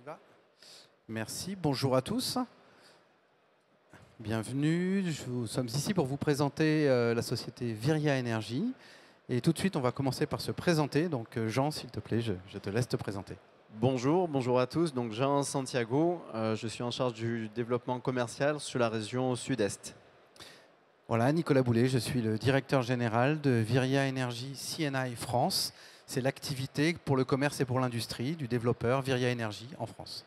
y va. Merci, bonjour à tous. Bienvenue, nous sommes ici pour vous présenter la société Viria Energy. Et tout de suite, on va commencer par se présenter. Donc Jean, s'il te plaît, je te laisse te présenter. Bonjour à tous. Donc Jean Santiago, je suis en charge du développement commercial sur la région sud-est. Voilà, Nicolas Boulet, je suis le directeur général de Viria Energy CNI France. C'est l'activité pour le commerce et pour l'industrie du développeur Viria Energy en France.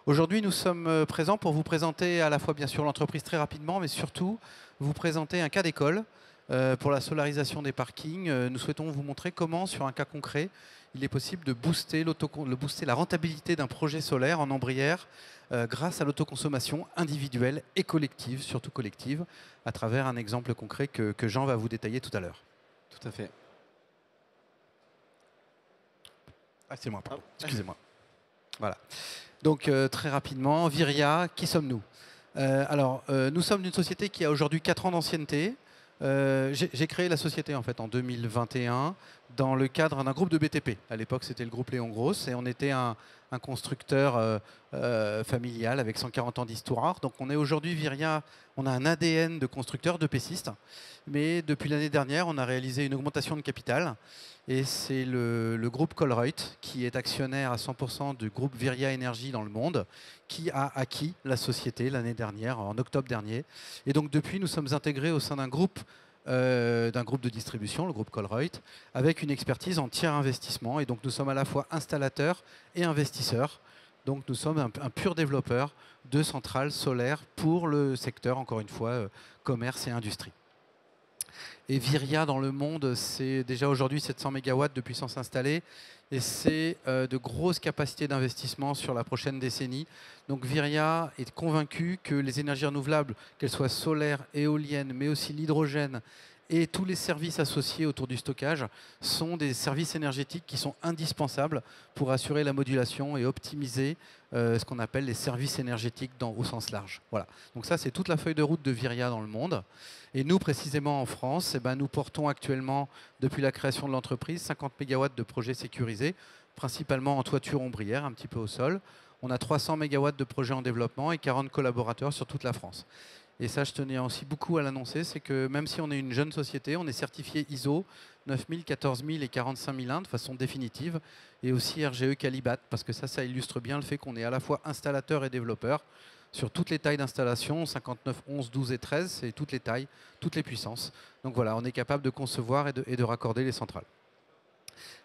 Aujourd'hui, nous sommes présents pour vous présenter à la fois bien sûr l'entreprise très rapidement, mais surtout vous présenter un cas d'école pour la solarisation des parkings. Nous souhaitons vous montrer comment, sur un cas concret, il est possible de booster la rentabilité d'un projet solaire en ombrière grâce à l'autoconsommation individuelle et collective, surtout collective, à travers un exemple concret que Jean va vous détailler tout à l'heure. Tout à fait. Ah, c'est moi, pardon. Excusez-moi. Voilà. Donc, très rapidement, Viria, qui sommes-nous? Nous sommes une société qui a aujourd'hui 4 ans d'ancienneté. J'ai créé la société en fait en 2021 dans le cadre d'un groupe de BTP. À l'époque, c'était le groupe Léon Gross et on était un constructeur familial avec 140 ans d'histoire. Donc, on est aujourd'hui Viria, on a un ADN de constructeur, de pêchiste. Mais depuis l'année dernière, on a réalisé une augmentation de capital. Et c'est le groupe Colruyt, qui est actionnaire à 100% du groupe Viria Energy dans le monde, qui a acquis la société l'année dernière, en octobre dernier. Et donc depuis, nous sommes intégrés au sein d'un groupe de distribution, le groupe Colruyt, avec une expertise en tiers investissement. Et donc nous sommes à la fois installateurs et investisseurs. Donc nous sommes un pur développeur de centrales solaires pour le secteur, encore une fois, commerce et industrie. Et Viria dans le monde, c'est déjà aujourd'hui 700 MW de puissance installée et c'est de grosses capacités d'investissement sur la prochaine décennie. Donc Viria est convaincu que les énergies renouvelables, qu'elles soient solaires, éoliennes, mais aussi l'hydrogène et tous les services associés autour du stockage sont des services énergétiques qui sont indispensables pour assurer la modulation et optimiser ce qu'on appelle les services énergétiques au sens large. Voilà. Donc ça, c'est toute la feuille de route de Viria dans le monde. Et nous, précisément en France, nous portons actuellement, depuis la création de l'entreprise, 50 MW de projets sécurisés, principalement en toiture ombrière, un petit peu au sol. On a 300 MW de projets en développement et 40 collaborateurs sur toute la France. Et ça, je tenais aussi beaucoup à l'annoncer, c'est que même si on est une jeune société, on est certifié ISO 9000, 14000 et 45001 de façon définitive, et aussi RGE Calibat, parce que ça illustre bien le fait qu'on est à la fois installateur et développeur sur toutes les tailles d'installation, 59, 11, 12 et 13, c'est toutes les tailles, toutes les puissances. Donc voilà, on est capable de concevoir et de raccorder les centrales.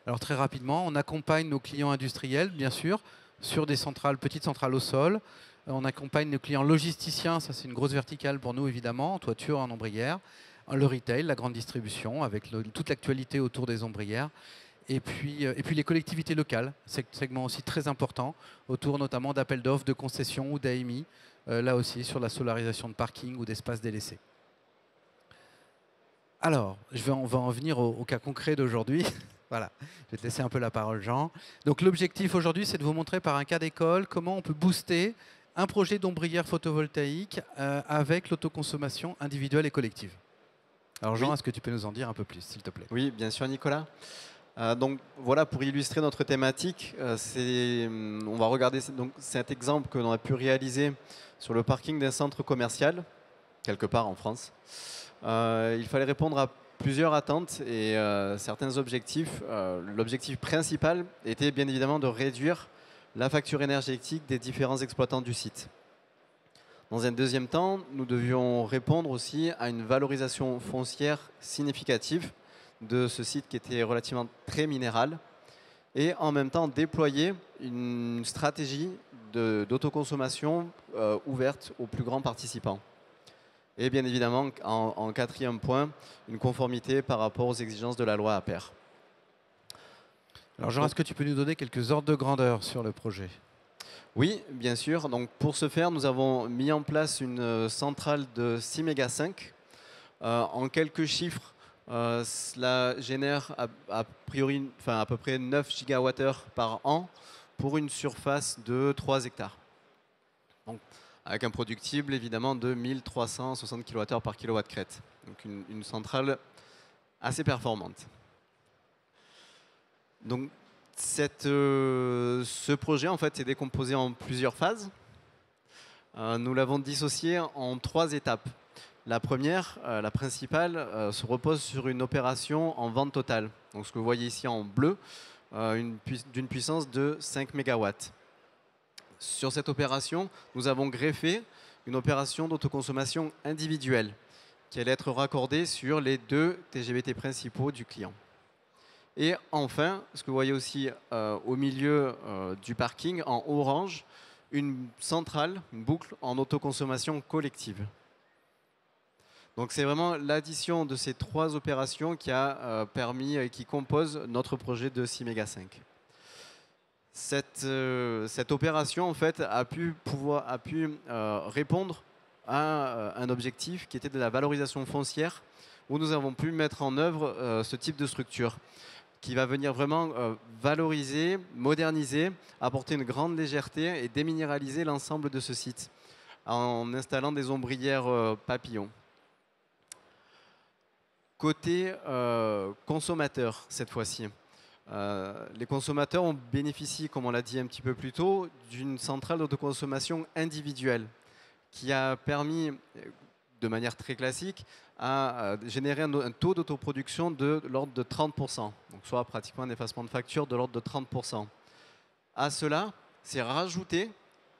Alors très rapidement, on accompagne nos clients industriels, bien sûr, sur des centrales, petites centrales au sol. On accompagne nos clients logisticiens, ça c'est une grosse verticale pour nous évidemment, en toiture, en ombrière. Le retail, la grande distribution, avec toute l'actualité autour des ombrières. Et puis les collectivités locales, segment aussi très important, autour notamment d'appels d'offres, de concessions ou d'AMI, là aussi sur la solarisation de parking ou d'espaces délaissés. Alors, on va en venir au cas concret d'aujourd'hui. Voilà, je vais te laisser un peu la parole, Jean. Donc l'objectif aujourd'hui, c'est de vous montrer par un cas d'école comment on peut booster un projet d'ombrière photovoltaïque avec l'autoconsommation individuelle et collective. Alors Jean, est-ce que tu peux nous en dire un peu plus, s'il te plaît? Oui, bien sûr, Nicolas. Donc voilà, pour illustrer notre thématique, on va regarder cet exemple que l'on a pu réaliser sur le parking d'un centre commercial, quelque part en France. Il fallait répondre à plusieurs attentes et certains objectifs. L'objectif principal était bien évidemment de réduire la facture énergétique des différents exploitants du site. Dans un deuxième temps, nous devions répondre aussi à une valorisation foncière significative de ce site qui était relativement très minéral et en même temps déployer une stratégie d'autoconsommation ouverte aux plus grands participants. Et bien évidemment, en quatrième point, une conformité par rapport aux exigences de la loi APER. Alors Jean, est-ce que tu peux nous donner quelques ordres de grandeur sur le projet? Oui, bien sûr. Donc, pour ce faire, nous avons mis en place une centrale de 6 méga 5. En quelques chiffres, cela génère à peu près 9 gigawattheures par an pour une surface de 3 hectares. Donc, avec un productible évidemment de 1360 kWh par kilowatt crête. Donc une centrale assez performante. Donc Ce projet en fait est décomposé en plusieurs phases. Nous l'avons dissocié en 3 étapes. La première, la principale, se repose sur une opération en vente totale. Donc ce que vous voyez ici en bleu, d'une puissance de 5 MW. Sur cette opération, nous avons greffé une opération d'autoconsommation individuelle qui allait être raccordée sur les 2 TGVT principaux du client. Et enfin, ce que vous voyez aussi au milieu du parking, en orange, une centrale, une boucle en autoconsommation collective. Donc c'est vraiment l'addition de ces 3 opérations qui a permis et qui compose notre projet de 6 méga 5. Cette opération en fait a pu répondre à un objectif qui était de la valorisation foncière, où nous avons pu mettre en œuvre ce type de structure qui va venir vraiment valoriser, moderniser, apporter une grande légèreté et déminéraliser l'ensemble de ce site en installant des ombrières papillons. Côté consommateur, cette fois-ci, les consommateurs ont bénéficié, comme on l'a dit un petit peu plus tôt, d'une centrale d'autoconsommation individuelle qui a permis, de manière très classique, à générer un taux d'autoproduction de l'ordre de 30%, donc soit pratiquement un effacement de facture de l'ordre de 30%. À cela, c'est rajouter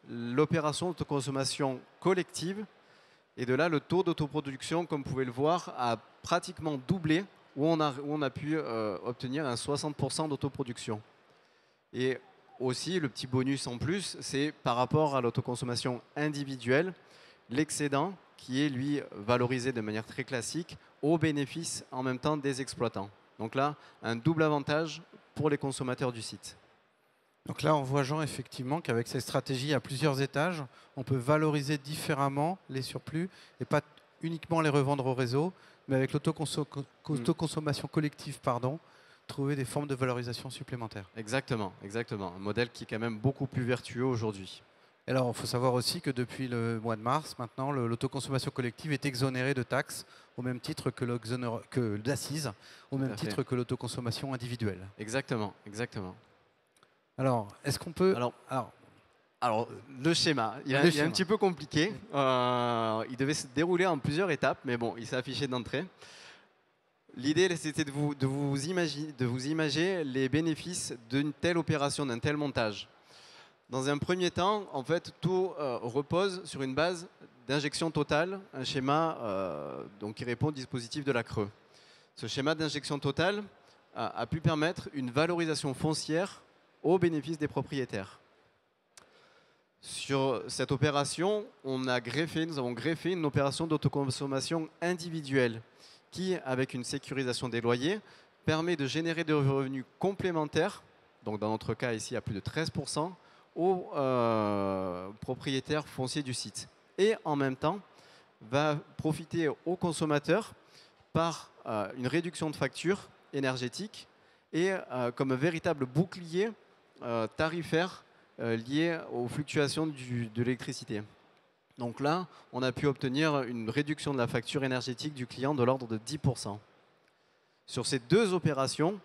l'opération d'autoconsommation collective, et de là, le taux d'autoproduction, comme vous pouvez le voir, a pratiquement doublé, où on a pu obtenir un 60% d'autoproduction. Et aussi, le petit bonus en plus, c'est par rapport à l'autoconsommation individuelle, l'excédent qui est, lui, valorisé de manière très classique au bénéfice en même temps des exploitants. Donc là, un double avantage pour les consommateurs du site. Donc là, on voit, Jean, effectivement, qu'avec cette stratégie à plusieurs étages, on peut valoriser différemment les surplus et pas uniquement les revendre au réseau, mais avec l'autoconsommation collective, trouver des formes de valorisation supplémentaires. Exactement, exactement. Un modèle qui est quand même beaucoup plus vertueux aujourd'hui. Alors, il faut savoir aussi que depuis le mois de mars, maintenant, l'autoconsommation collective est exonérée de taxes au même titre que d'assises, au même titre que l'autoconsommation individuelle. Exactement, exactement. Alors, est-ce qu'on peut... Alors, le schéma, il est un petit peu compliqué. Il devait se dérouler en plusieurs étapes, mais bon, il s'est affiché d'entrée. L'idée, c'était de vous imaginer les bénéfices d'une telle opération, d'un tel montage. Dans un premier temps, en fait, tout repose sur une base d'injection totale, un schéma donc, qui répond au dispositif de la Creux. Ce schéma d'injection totale a pu permettre une valorisation foncière au bénéfice des propriétaires. Sur cette opération, nous avons greffé une opération d'autoconsommation individuelle qui, avec une sécurisation des loyers, permet de générer des revenus complémentaires, donc dans notre cas ici à plus de 13%, aux propriétaires fonciers du site. Et en même temps, va profiter aux consommateurs par une réduction de facture énergétique et comme un véritable bouclier tarifaire lié aux fluctuations de l'électricité. Donc là, on a pu obtenir une réduction de la facture énergétique du client de l'ordre de 10%. Sur ces 2 opérations,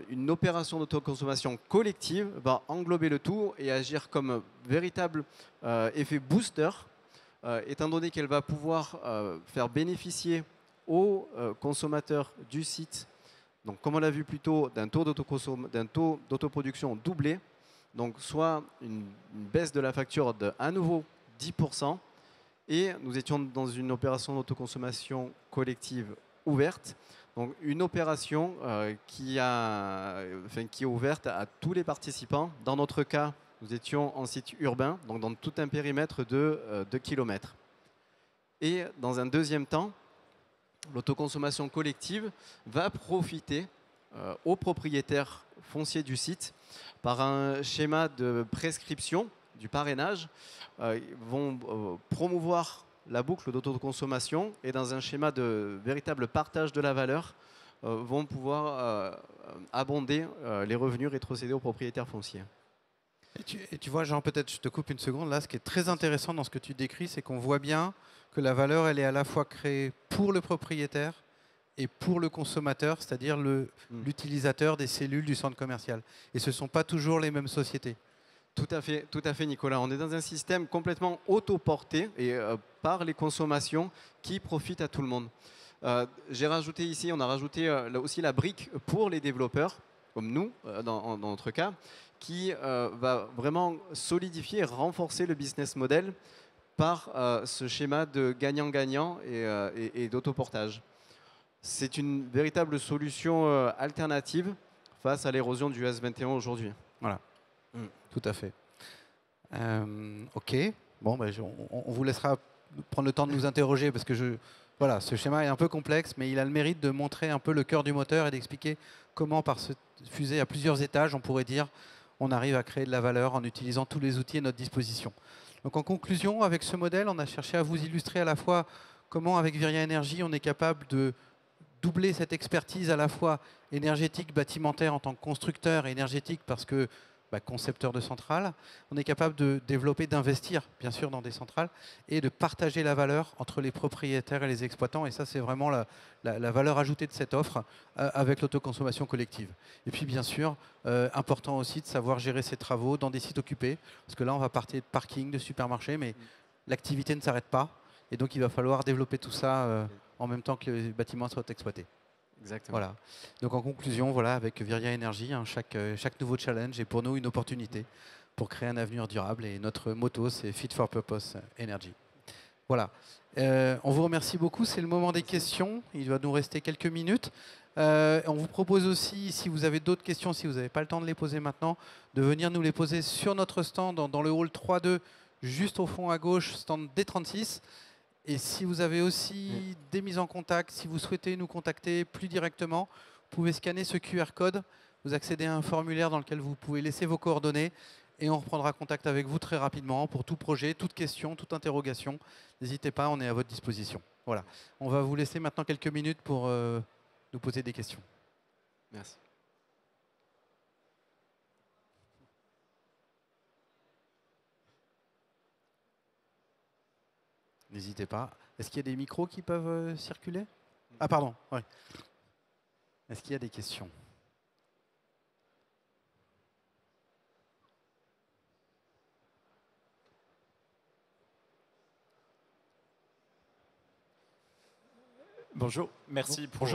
une opération d'autoconsommation collective va englober le tout et agir comme véritable effet booster, étant donné qu'elle va pouvoir faire bénéficier aux consommateurs du site, donc comme on l'a vu plus tôt, d'un taux d'autoproduction doublé, donc soit une baisse de la facture de à nouveau 10%, et nous étions dans une opération d'autoconsommation collective ouverte, donc une opération qui est ouverte à tous les participants. Dans notre cas, nous étions en site urbain, donc dans tout un périmètre de 2 km. Et dans un deuxième temps, l'autoconsommation collective va profiter aux propriétaires fonciers du site par un schéma de prescription du parrainage. Ils vont promouvoir la boucle d'autoconsommation et dans un schéma de véritable partage de la valeur, vont pouvoir abonder les revenus rétrocédés aux propriétaires fonciers. Et tu vois, Jean, peut-être je te coupe une seconde. Là, ce qui est très intéressant dans ce que tu décris, c'est qu'on voit bien que la valeur, elle est à la fois créée pour le propriétaire et pour le consommateur, c'est-à-dire l'utilisateur des cellules du centre commercial. Et ce ne sont pas toujours les mêmes sociétés. Tout à fait, Nicolas. On est dans un système complètement autoporté et par les consommations qui profitent à tout le monde. J'ai rajouté ici, on a rajouté aussi la brique pour les développeurs, comme nous, dans notre cas, qui va vraiment solidifier et renforcer le business model par ce schéma de gagnant-gagnant et d'autoportage. C'est une véritable solution alternative face à l'érosion du S21 aujourd'hui. Voilà, tout à fait. Ok, bon, ben, on vous laissera prendre le temps de nous interroger parce que voilà, ce schéma est un peu complexe, mais il a le mérite de montrer un peu le cœur du moteur et d'expliquer comment, par cette fusée à plusieurs étages, on pourrait dire, on arrive à créer de la valeur en utilisant tous les outils à notre disposition. Donc en conclusion, avec ce modèle, on a cherché à vous illustrer à la fois comment, avec Viria Energy, on est capable de doubler cette expertise à la fois énergétique, bâtimentaire en tant que constructeur et énergétique parce que concepteur de centrales. On est capable de développer, d'investir, bien sûr, dans des centrales et de partager la valeur entre les propriétaires et les exploitants. Et ça, c'est vraiment la valeur ajoutée de cette offre avec l'autoconsommation collective. Et puis, bien sûr, important aussi de savoir gérer ses travaux dans des sites occupés. Parce que là, on va partir de parking, de supermarché, mais l'activité ne s'arrête pas. Et donc, il va falloir développer tout ça en même temps que les bâtiments soient exploités. Exactement. Voilà. Donc en conclusion, voilà, avec Viria Energy, chaque nouveau challenge est pour nous une opportunité pour créer un avenir durable. Et notre motto, c'est Fit for Purpose Energy. Voilà. On vous remercie beaucoup. C'est le moment des questions. Il va nous rester quelques minutes. On vous propose aussi, si vous avez d'autres questions, si vous n'avez pas le temps de les poser maintenant, de venir nous les poser sur notre stand dans le hall 3.2, juste au fond à gauche, stand D36. Et si vous avez aussi des mises en contact, si vous souhaitez nous contacter plus directement, vous pouvez scanner ce QR code, vous accédez à un formulaire dans lequel vous pouvez laisser vos coordonnées et on reprendra contact avec vous très rapidement pour tout projet, toute question, toute interrogation. N'hésitez pas, on est à votre disposition. Voilà. On va vous laisser maintenant quelques minutes pour nous poser des questions. Merci. N'hésitez pas. Est-ce qu'il y a des micros qui peuvent circuler? Ah pardon, oui. Est-ce qu'il y a des questions? Bonjour, merci pour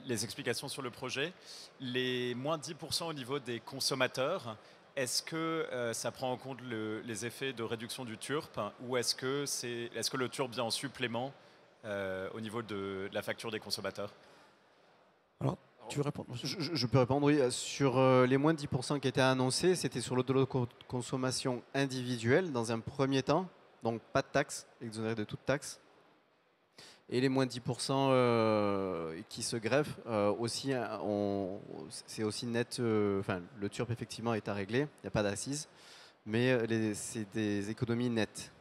les explications sur le projet. Les moins 10% au niveau des consommateurs, est-ce que ça prend en compte les effets de réduction du TURP ou est-ce que le TURP vient en supplément au niveau de la facture des consommateurs? Alors, tu réponds? Je peux répondre, oui. Sur les moins de 10% qui étaient annoncés, c'était sur l'autoconsommation individuelle dans un premier temps, donc pas de taxes, exonéré de toute taxe. Et les moins de 10% qui se greffent, aussi, c'est aussi net. Enfin, le TURP, effectivement, est à régler. Il n'y a pas d'assises. Mais c'est des économies nettes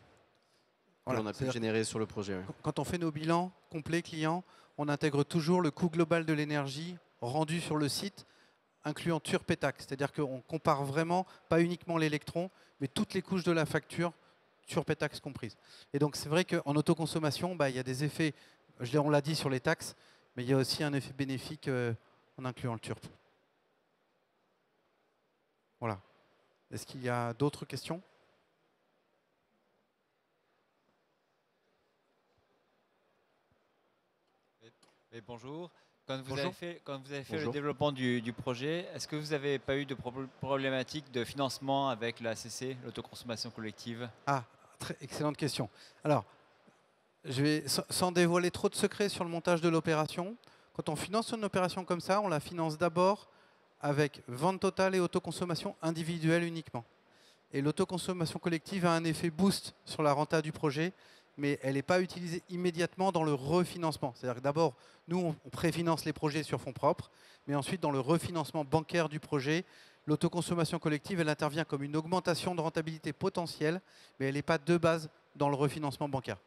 voilà, qu'on a pu générer sur le projet. Ouais. Quand on fait nos bilans complets clients, on intègre toujours le coût global de l'énergie rendu sur le site, incluant TURP et taxes. C'est-à-dire qu'on compare vraiment, pas uniquement l'électron, mais toutes les couches de la facture, TURP et taxes comprises. Et donc c'est vrai qu'en autoconsommation, il y a des effets, on l'a dit sur les taxes, mais il y a aussi un effet bénéfique en incluant le TURP. Voilà. Est-ce qu'il y a d'autres questions? Et bonjour. Quand vous avez fait le développement du projet, est-ce que vous n'avez pas eu de problématique de financement avec l'ACC, l'autoconsommation collective? Ah, excellente question. Alors, je vais, sans dévoiler trop de secrets sur le montage de l'opération, quand on finance une opération comme ça, on la finance d'abord avec vente totale et autoconsommation individuelle uniquement. Et l'autoconsommation collective a un effet boost sur la renta du projet, mais elle n'est pas utilisée immédiatement dans le refinancement. C'est-à-dire que d'abord, nous, on préfinance les projets sur fonds propres, mais ensuite, dans le refinancement bancaire du projet, l'autoconsommation collective, elle intervient comme une augmentation de rentabilité potentielle, mais elle n'est pas de base dans le refinancement bancaire.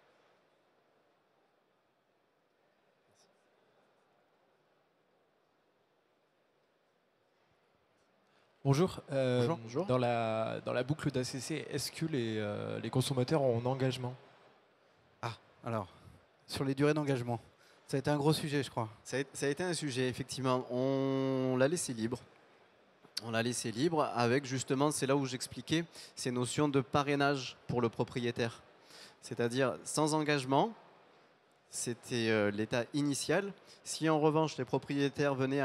Bonjour. Bonjour. Dans la boucle d'ACC, est-ce que les consommateurs ont un engagement? Ah, alors, sur les durées d'engagement. Ça a été un gros sujet, je crois. Ça a été un sujet, effectivement. On l'a laissé libre. On l'a laissé libre avec justement, c'est là où j'expliquais ces notions de parrainage pour le propriétaire. C'est-à-dire sans engagement, c'était l'état initial. Si en revanche les propriétaires venaient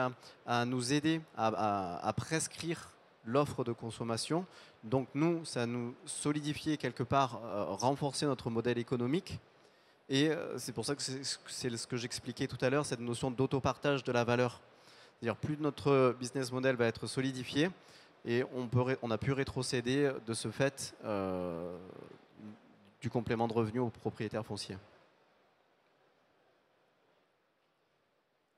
à nous aider à prescrire l'offre de consommation, donc nous, ça nous solidifiait quelque part, renforcer notre modèle économique. Et c'est pour ça que c'est ce que j'expliquais tout à l'heure, cette notion d'autopartage de la valeur. C'est-à-dire plus notre business model va être solidifié et on a pu rétrocéder de ce fait du complément de revenu aux propriétaires fonciers.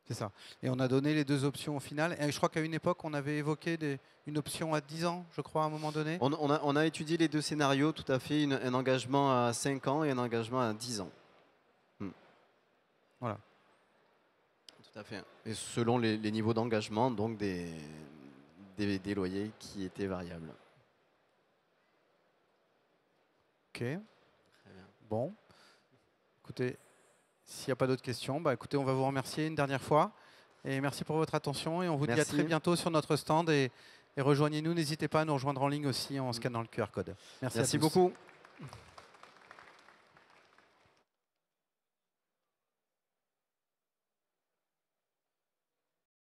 C'est ça. Et on a donné les deux options au final. Et je crois qu'à une époque, on avait évoqué une option à 10 ans, je crois, à un moment donné. On a étudié les deux scénarios, tout à fait, un engagement à 5 ans et un engagement à 10 ans. Voilà. Tout à fait. Et selon les niveaux d'engagement, donc des loyers qui étaient variables. Ok. Bon. Écoutez, s'il n'y a pas d'autres questions, écoutez, on va vous remercier une dernière fois. Et merci pour votre attention. Et on vous dit à très bientôt sur notre stand. Et rejoignez-nous. N'hésitez pas à nous rejoindre en ligne aussi en scannant le QR code. Merci beaucoup.